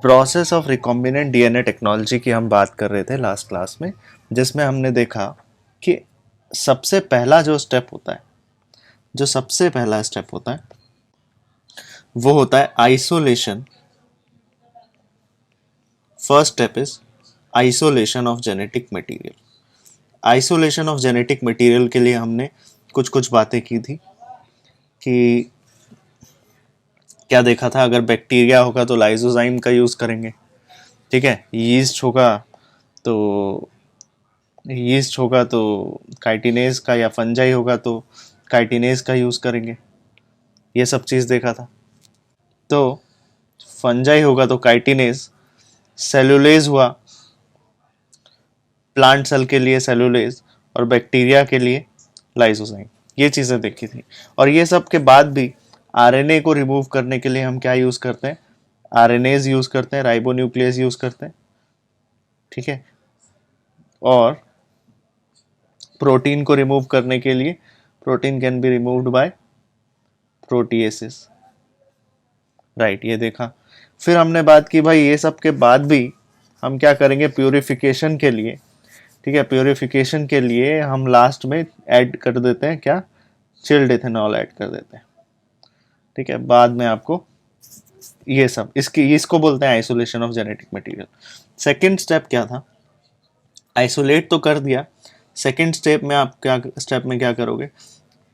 Process of recombinant DNA technology की हम बात कर रहे थे लास्ट क्लास में, जिसमें हमने देखा कि सबसे पहला जो स्टेप होता है, जो सबसे पहला स्टेप होता है वो होता है isolation. First step is isolation of genetic material. Isolation of genetic material के लिए हमने कुछ कुछ बातें की थी कि क्या देखा था, अगर बैक्टीरिया होगा तो लाइसोजाइम का यूज करेंगे, ठीक है, तो यीस्ट होगा तो काइटिनेज का, या फंजाई होगा तो काइटिनेज का यूज करेंगे, ये सब चीज देखा था। तो फंजाई होगा तो काइटिनेज, सेलुलेज हुआ प्लांट सेल के लिए सेलुलेज, और बैक्टीरिया के लिए लाइसोजाइम, ये चीजें देखी थी। और ये सब के बाद भी आरएनए को रिमूव करने के लिए हम क्या यूज करते हैं, आरएनएज यूज करते हैं, राइबोन्यूक्लियस यूज करते हैं, ठीक है। और प्रोटीन को रिमूव करने के लिए protein can be removed by proteases, right, ये देखा। फिर हमने बात की भाई ये सब के बाद भी हम क्या करेंगे प्यूरिफिकेशन के लिए, ठीक है, प्यूरिफिकेशन के लिए हम लास्ट में ऐड कर देते हैं क्या, चिल्ड इथेनॉल ऐड कर देते हैं, ठीक है। बाद में आपको ये सब इसको बोलते हैं isolation of genetic material. Second step क्या था, आइसोलेट तो कर दिया, सेकंड स्टेप में क्या करोगे,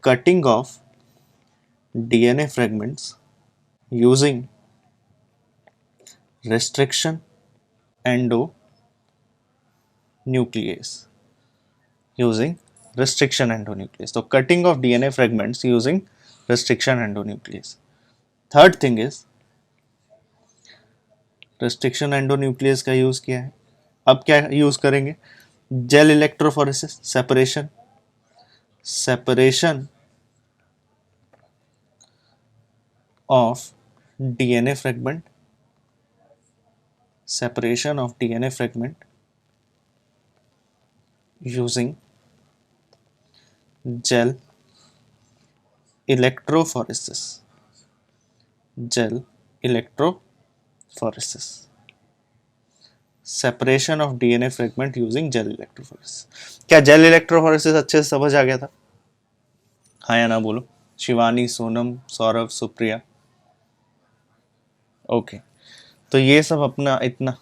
cutting of DNA fragments using restriction endonuclease, using restriction endonuclease. So cutting of DNA fragments using restriction endonuclease. Third thing is restriction endonuclease का use किया है। अब क्या यूज करेंगे, gel electrophoresis, separation of DNA fragment, separation of DNA fragment using gel electrophoresis, gel electrophoresis, separation of DNA fragment using gel electrophoresis। क्या gel electrophoresis अच्छे से समझ आ गया था, हाँ या ना बोलो, शिवानी, सोनम, सौरभ, सुप्रिया, ओके। तो ये सब अपना इतना,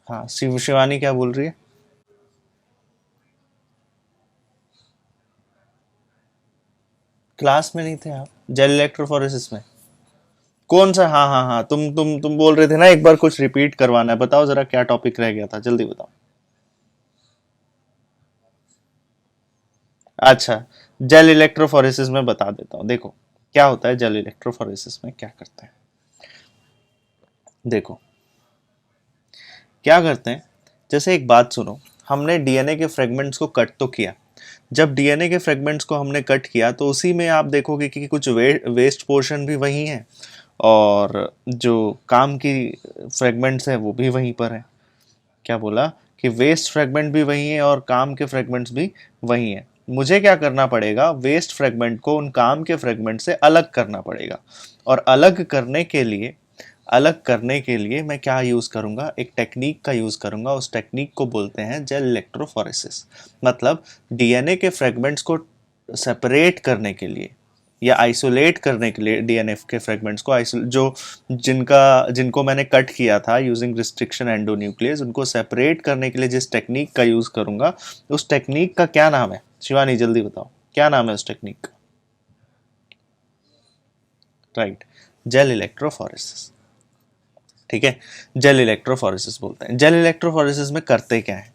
हाँ शिवानी क्या बोल रही है, क्लास में नहीं थे आप जेल इलेक्ट्रोफोरेसिस में, कौन सा, हाँ हाँ हाँ, तुम बोल रहे थे ना एक बार कुछ रिपीट करवाना है, बताओ जरा क्या टॉपिक रह गया था, जल्दी बताओ। अच्छा, जेल इलेक्ट्रोफोरेसिस में बता देता हूँ, देखो क्या होता है जेल इलेक्ट्रोफोरेसिस में, क्या करते हैं, देखो क्या करते हैं, जैसे एक बात सुनो, हमने डीएनए के फ्रेगमेंट्स को कट तो किया, जब डीएनए के फ्रेगमेंट्स को हमने कट किया तो उसी में आप देखोगे कि कुछ वेस्ट पोर्शन भी वही है, और जो काम की फ्रेगमेंट्स है वो भी वहीं पर है। क्या बोला कि वेस्ट फ्रेगमेंट भी वही है और काम के फ्रेगमेंट्स भी वही है। मुझे क्या करना पड़ेगा, वेस्ट फ्रेगमेंट को उन काम के फ्रेगमेंट से अलग करना पड़ेगा, और अलग करने के लिए मैं क्या यूज करूंगा, एक टेक्निक का यूज करूंगा, उस टेक्निक को बोलते हैं जेल इलेक्ट्रोफोरेसिस। मतलब डीएनए के फ्रेगमेंट्स को सेपरेट करने के लिए या आइसोलेट करने के लिए, डीएनए के फ्रेगमेंट्स को जो जिनको मैंने कट किया था यूजिंग रिस्ट्रिक्शन एंडोन्यूक्लियस, उनको सेपरेट करने के लिए जिस टेक्निक का यूज करूंगा, उस टेक्निक का क्या नाम है, शिवानी जल्दी बताओ क्या नाम है उस टेक्निक का, राइट, जेल इलेक्ट्रोफोरेसिस, ठीक है, जेल इलेक्ट्रोफोरेसिस बोलते हैं। जेल इलेक्ट्रोफोरेसिस में करते क्या है,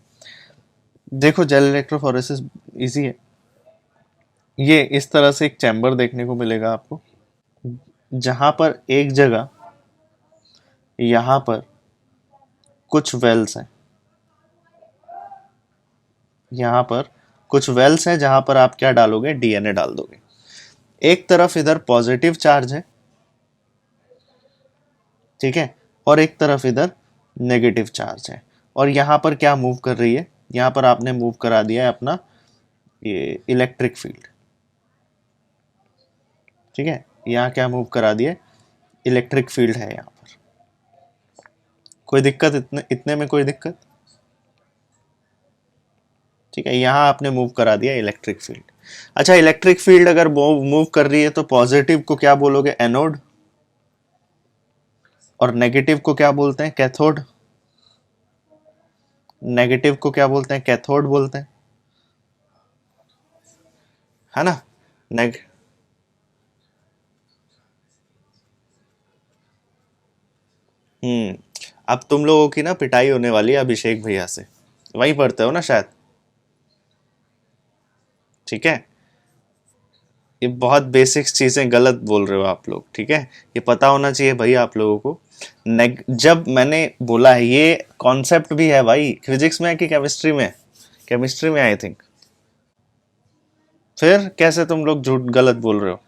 देखो जेल इलेक्ट्रोफोरेसिस इजी है, ये इस तरह से एक चैम्बर देखने को मिलेगा आपको, जहां पर एक जगह यहां पर कुछ वेल्स हैं, यहां पर कुछ वेल्स हैं जहां पर आप क्या डालोगे, डीएनए डाल दोगे। एक तरफ इधर पॉजिटिव चार्ज है, ठीक है, और एक तरफ इधर नेगेटिव चार्ज है, और यहां पर क्या मूव कर रही है, यहां पर आपने मूव करा दिया है अपना ये इलेक्ट्रिक फील्ड, ठीक है, यहाँ क्या मूव करा दिए, इलेक्ट्रिक फील्ड है यहाँ पर, कोई दिक्कत इतने इतने में कोई दिक्कत? ठीक है, यहाँ आपने मूव करा दिया इलेक्ट्रिक फील्ड। अच्छा, इलेक्ट्रिक फील्ड अगर मूव कर रही है तो पॉजिटिव को क्या बोलोगे? एनोड। और नेगेटिव को क्या बोलते हैं? कैथोड। नेगेटिव को क्या बोलते हैं? कैथोड बोलते हैं, है ना? नेग अब तुम लोगों की ना पिटाई होने वाली है अभिषेक भैया से, वहीं पढ़ते हो ना शायद। ठीक है, ये बहुत बेसिक्स चीजें गलत बोल रहे हो आप लोग, ठीक है? ये पता होना चाहिए भाई आप लोगों को। जब मैंने बोला है, ये कॉन्सेप्ट भी है भाई, फिजिक्स में है कि केमिस्ट्री में? केमिस्ट्री में आई थिंक। फिर कैसे तुम लोग झूठ गलत बोल रहे हो?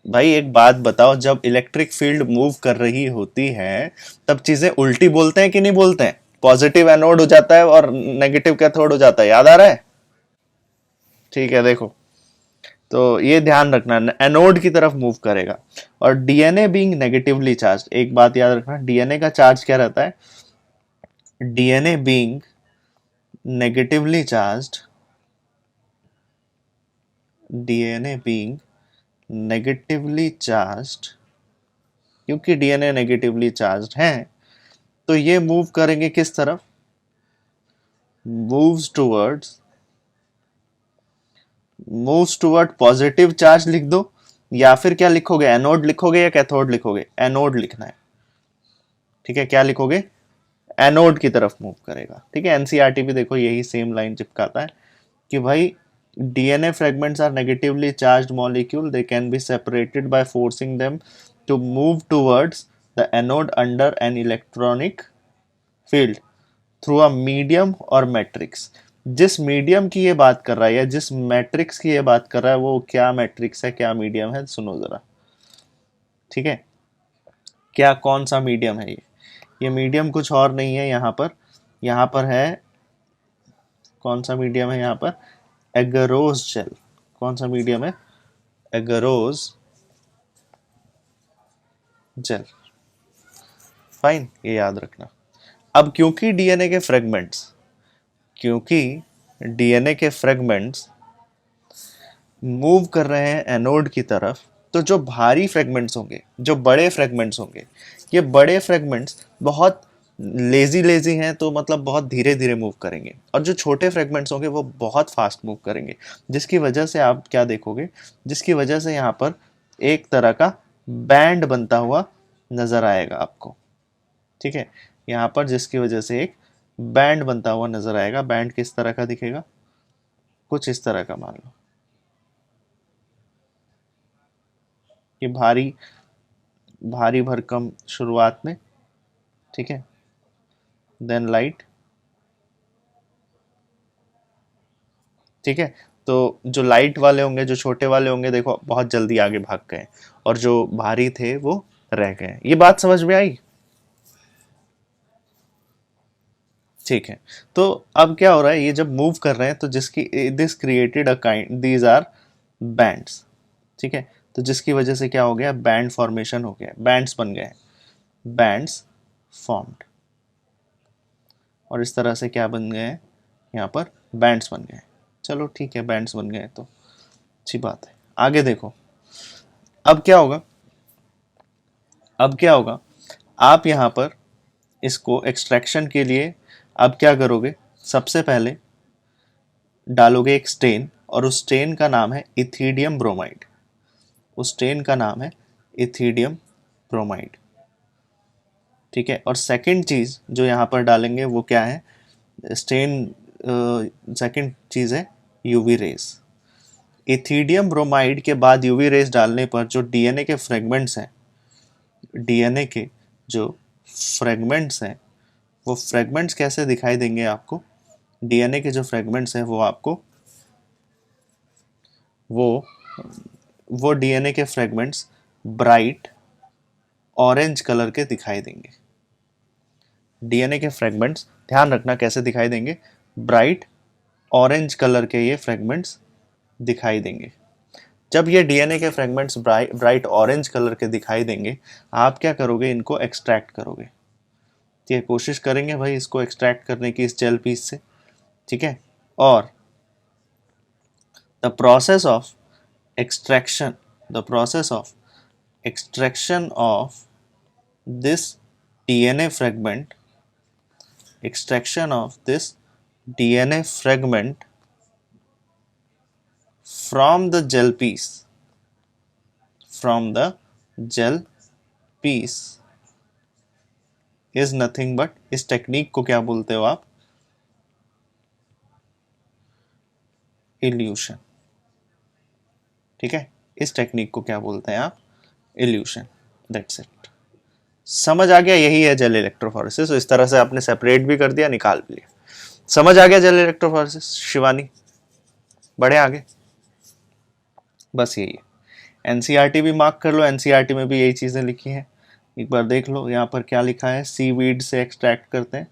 भाई एक बात बताओ, जब इलेक्ट्रिक फील्ड मूव कर रही होती है तब चीजें उल्टी बोलते हैं कि नहीं बोलते हैं? पॉजिटिव एनोड हो जाता है और नेगेटिव कैथोड हो जाता है, याद आ रहा है? ठीक है, देखो, तो ये ध्यान रखना, एनोड की तरफ मूव करेगा। और डीएनए बीइंग नेगेटिवली चार्ज, एक बात याद रखना, डीएनए का चार्ज क्या रहता है? DNA being negatively charged, DNA being negatively charged, क्योंकि डीएनए नेगेटिवली चार्ज्ड है तो ये मूव करेंगे किस तरफ? Moves towards, moves toward positive charge लिख दो, या फिर क्या लिखोगे? एनोड लिखोगे या कैथोड लिखोगे? एनोड लिखना है, ठीक है? क्या लिखोगे? एनोड की तरफ मूव करेगा, ठीक है? एनसीईआरटी भी देखो यही सेम लाइन चिपकाता है कि भाई DNA fragments are negatively charged molecule, they can be separated by forcing them to move towards the anode under an electronic field through a medium or matrix। जिस मीडियम की ये बात कर रहा है या जिस मैट्रिक्स की ये बात कर रहा है वो क्या मैट्रिक्स है, क्या मीडियम है, सुनो जरा, ठीक है? क्या कौन सा मीडियम है ये मीडियम कुछ और नहीं है, यहाँ पर है, कौन सा मीडियम है यहाँ पर? Agarose gel. कौन सा मीडियम है? Agarose jail. फाइन, ये याद रखना। अब क्योंकि डीएनए के फ्रेगमेंट्स मूव कर रहे हैं एनोड की तरफ, तो जो भारी फ्रेगमेंट्स होंगे, जो बड़े फ्रेगमेंट्स होंगे, ये बड़े फ्रेगमेंट्स बहुत लेजी लेजी हैं, तो मतलब बहुत धीरे धीरे मूव करेंगे, और जो छोटे फ्रेगमेंट्स होंगे वो बहुत फास्ट मूव करेंगे, जिसकी वजह से आप क्या देखोगे? जिसकी वजह से यहाँ पर एक तरह का बैंड बनता हुआ नजर आएगा आपको, ठीक है? यहाँ पर जिसकी वजह से एक बैंड बनता हुआ नजर आएगा। बैंड किस तरह का दिखेगा? कुछ इस तरह का मान लो कि भारी भारी भरकम शुरुआत में, ठीक है? देन लाइट, ठीक है? तो जो लाइट वाले होंगे, जो छोटे वाले होंगे, देखो बहुत जल्दी आगे भाग गए, और जो भारी थे वो रह गए। ये बात समझ में आई? ठीक है, तो अब क्या हो रहा है, ये जब मूव कर रहे हैं तो जिसकी this created a kind, these are bands, ठीक है? तो जिसकी वजह से क्या हो गया? बैंड फॉर्मेशन हो गया, बैंड्स बन गए, बैंड्स फॉर्म्ड। और इस तरह से क्या बन गए हैं? यहाँ पर बैंड्स बन गए। चलो ठीक है, बैंड्स बन गए तो अच्छी बात है। आगे देखो, अब क्या होगा? अब क्या होगा? आप यहाँ पर इसको एक्सट्रैक्शन के लिए अब क्या करोगे? सबसे पहले डालोगे एक स्टेन, और उस स्टेन का नाम है इथीडियम ब्रोमाइड। उस स्टेन का नाम है इथीडियम ब्रोमाइड, ठीक है? और सेकंड चीज जो यहाँ पर डालेंगे वो क्या है? स्टेन, सेकंड चीज है यूवी रेज। इथीडियम ब्रोमाइड के बाद यूवी रेज डालने पर जो डीएनए के फ्रेगमेंट्स हैं, डीएनए के जो फ्रेगमेंट्स हैं, वो फ्रेगमेंट्स कैसे दिखाई देंगे आपको? डीएनए के जो फ्रेगमेंट्स हैं वो आपको वो वो डीएनए के फ्रेगमेंट्स ब्राइट ऑरेंज कलर के दिखाई देंगे। डीएनए के फ्रेगमेंट्स ध्यान रखना कैसे दिखाई देंगे? ब्राइट ऑरेंज कलर के ये फ्रेगमेंट्स दिखाई देंगे। जब ये डीएनए के फ्रेगमेंट्स ब्राइट ऑरेंज कलर के दिखाई देंगे, आप क्या करोगे? इनको एक्सट्रैक्ट करोगे। ठीक है, कोशिश करेंगे भाई इसको एक्सट्रैक्ट करने की इस जेल पीस से, ठीक है। और the process of extraction, the process of extraction of this DNA fragment, extraction of this DNA fragment from the gel piece, from the gel piece is nothing but, इस technique को क्या बोलते हो आप? इल्यूशन, ठीक है, इस टेक्निक को क्या बोलते हैं आप? इल्यूशन। दैट्स इट, समझ आ गया? यही है जेल इलेक्ट्रोफोरेसिस। इस तरह से आपने सेपरेट भी कर दिया, निकाल भी लिया। समझ आ गया जेल इलेक्ट्रोफोरेसिस? शिवानी बढ़े आगे, बस यही है। एनसीईआरटी भी मार्क कर लो, एनसीईआरटी में भी यही चीजें लिखी हैं, एक बार देख लो। यहाँ पर क्या लिखा है? सीवीड से एक्सट्रैक्ट करते हैं,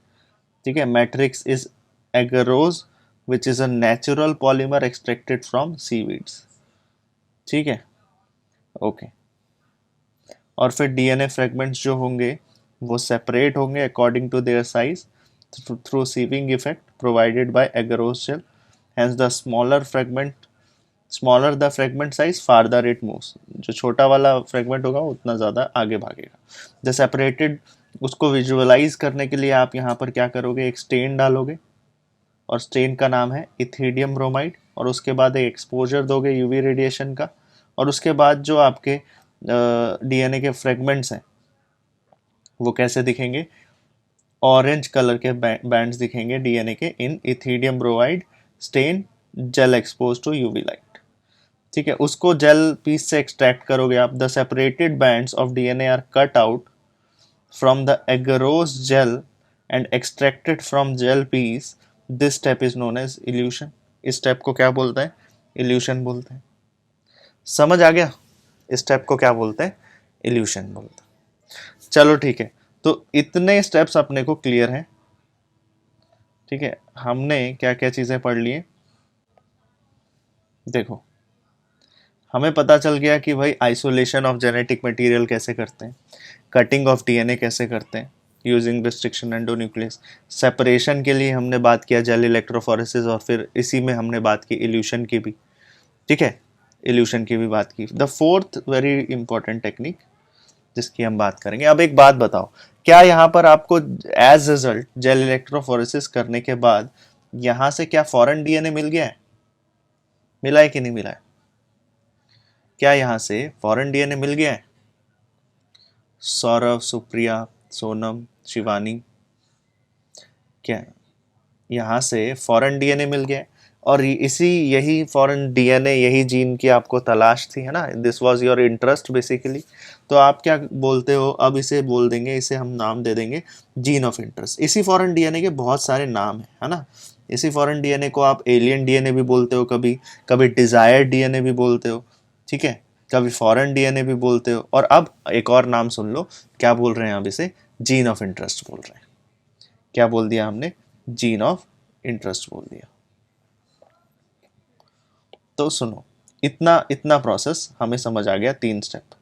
ठीक है। Matrix is agarose which is a natural polymer extracted from seaweeds, ठीक है, ओके। और फिर डीएनए फ्रेगमेंट्स जो होंगे वो सेपरेट होंगे according to their size through sieving effect provided by agarose gel. Hence the smaller the fragment size farther it moves, जो छोटा वाला फ्रेगमेंट होगा उतना ज़्यादा आगे भागेगा। द सेपरेटेड, उसको विजुअलाइज करने के लिए आप यहाँ पर क्या करोगे? एक स्टेन डालोगे, और स्टेन का नाम है इथीडियम ब्रोमाइड, और उसके बाद एक एक्सपोजर दोगे यूवी रेडिएशन का, और उसके बाद जो आपके डीएनए के फ्रेगमेंट्स हैं वो कैसे दिखेंगे? ऑरेंज कलर के बैंड्स दिखेंगे डीएनए के in ethidium bromide stain gel expose to UV light, ठीक है। उसको जेल पीस से एक्सट्रैक्ट करोगे आप। The separated bands of DNA are cut out from the agarose gel and extracted from gel piece. This step is known as elution. इस step को क्या बोलते हैं? इल्यूशन बोलते हैं। समझ आ गया? इस स्टेप को क्या बोलते हैं? इल्यूशन बोलते हैं। चलो ठीक है, तो इतने स्टेप्स अपने को क्लियर हैं, ठीक है। हमने क्या क्या चीजें पढ़ ली हैं? देखो, हमें पता चल गया कि भाई आइसोलेशन ऑफ जेनेटिक मटेरियल कैसे करते हैं, कटिंग ऑफ डीएनए कैसे करते हैं यूजिंग रिस्ट्रिक्शन एंडोन्यूक्लियस। सेपरेशन के लिए हमने बात किया जेल इलेक्ट्रोफोरेसिस, और फिर इसी में हमने बात की इल्यूशन की भी, ठीक है, इल्यूशन की भी बात की। The fourth very important technique जिसकी हम बात करेंगे। अब एक बात बताओ, क्या यहाँ पर आपको एज रिजल्ट जेल इलेक्ट्रोफोरेसिस करने के बाद यहाँ से क्या फॉरेन डीएनए मिल गया है? मिला है कि नहीं मिला है? क्या यहाँ से फॉरेन डीएनए मिल गया है? सौरभ, सुप्रिया, सोनम, शिवानी, क्या यहाँ से फॉरेन डीएनए मिल गया है? और इसी यही फॉरेन डीएनए, यही जीन की आपको तलाश थी, है ना? This was your interest basically. तो आप क्या बोलते हो? अब इसे बोल देंगे, इसे हम नाम दे देंगे जीन ऑफ इंटरेस्ट। इसी फॉरेन डीएनए के बहुत सारे नाम है ना? इसी फॉरेन डीएनए को आप एलियन डीएनए भी बोलते हो, कभी कभी डिजायर्ड डीएनए भी बोलते हो, ठीक है, कभी फॉरेन डीएनए भी बोलते हो। और अब एक और नाम सुन लो, क्या बोल रहे हैं अब इसे? जीन ऑफ इंटरेस्ट बोल रहे हैं। क्या बोल दिया हमने? जीन ऑफ इंटरेस्ट बोल दिया। तो सुनो, इतना इतना प्रोसेस हमें समझ आ गया, 3 स्टेप।